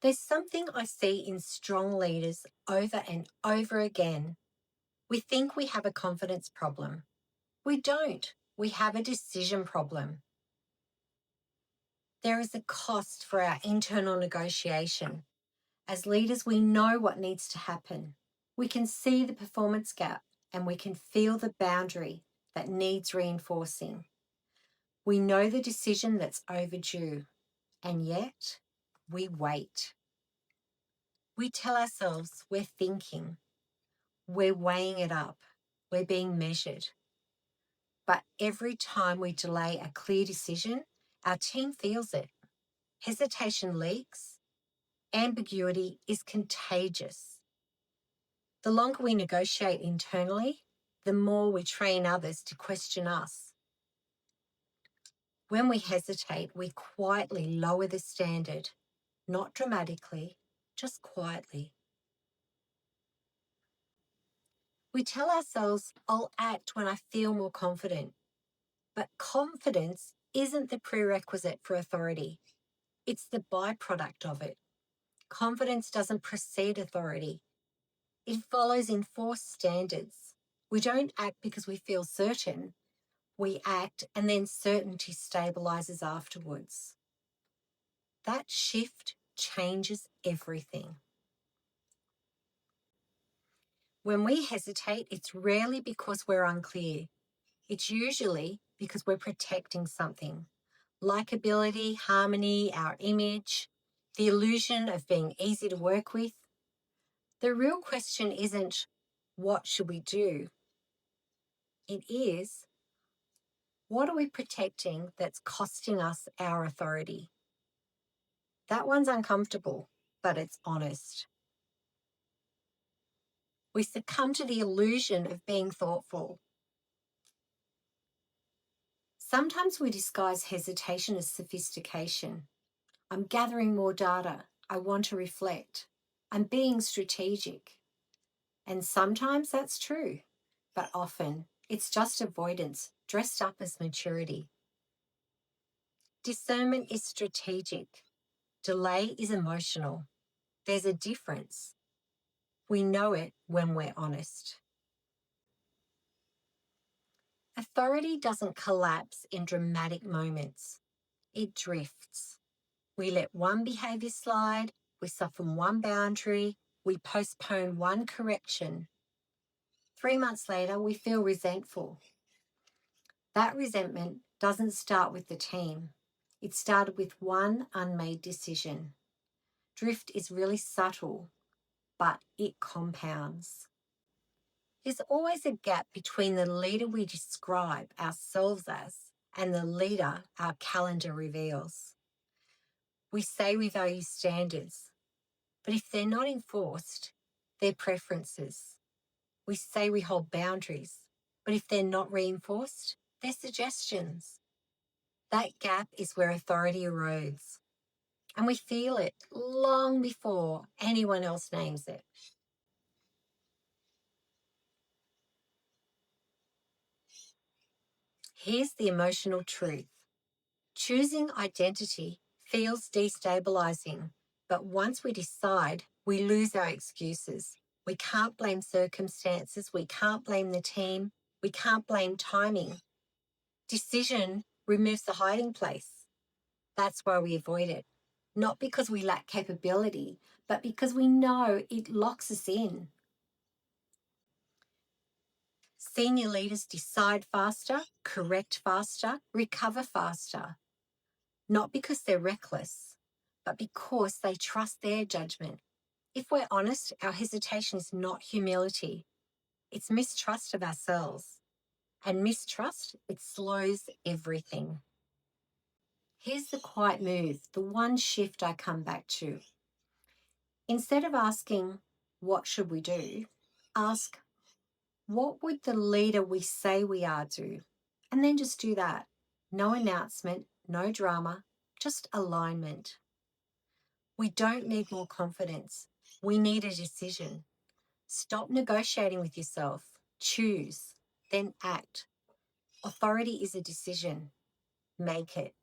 There's something I see in strong leaders over and over again. We think we have a confidence problem. We don't. We have a decision problem. There is a cost for our internal negotiation. As leaders, we know what needs to happen. We can see the performance gap and we can feel the boundary that needs reinforcing. We know the decision that's overdue, and yet we wait. We tell ourselves we're thinking, we're weighing it up, we're being measured. But every time we delay a clear decision, our team feels it. Hesitation leaks. Ambiguity is contagious. The longer we negotiate internally, the more we train others to question us. When we hesitate, we quietly lower the standard, not dramatically, just quietly. We tell ourselves, I'll act when I feel more confident. But confidence isn't the prerequisite for authority. It's the byproduct of it. Confidence doesn't precede authority. It follows enforced standards. We don't act because we feel certain. We act and then certainty stabilizes afterwards. That shift changes everything. When we hesitate, it's rarely because we're unclear. It's usually because we're protecting something. Likability, harmony, our image, the illusion of being easy to work with. The real question isn't, what should we do? It is, what are we protecting that's costing us our authority? That one's uncomfortable, but it's honest. We succumb to the illusion of being thoughtful. Sometimes we disguise hesitation as sophistication. I'm gathering more data. I want to reflect. I'm being strategic. And sometimes that's true, but often it's just avoidance dressed up as maturity. Discernment is strategic. Delay is emotional. There's a difference. We know it when we're honest. Authority doesn't collapse in dramatic moments. It drifts. We let one behaviour slide, we soften one boundary, we postpone one correction. 3 months later, we feel resentful. That resentment doesn't start with the team. It started with one unmade decision. Drift is really subtle, but it compounds. There's always a gap between the leader we describe ourselves as and the leader our calendar reveals. We say we value standards, but if they're not enforced, they're preferences. We say we hold boundaries, but if they're not reinforced, they're suggestions. That gap is where authority erodes, and we feel it long before anyone else names it. Here's the emotional truth. Choosing identity feels destabilizing, but once we decide, we lose our excuses. We can't blame circumstances, we can't blame the team, we can't blame timing. Decision removes the hiding place. That's why we avoid it. Not because we lack capability, but because we know it locks us in. Senior leaders decide faster, correct faster, recover faster. Not because they're reckless, but because they trust their judgment. If we're honest, our hesitation is not humility. It's mistrust of ourselves. And mistrust, it slows everything. Here's the quiet move, the one shift I come back to. Instead of asking, what should we do? Ask, what would the leader we say we are do? And then just do that. No announcement, no drama, just alignment. We don't need more confidence. We need a decision. Stop negotiating with yourself. Choose, then act. Authority is a decision. Make it.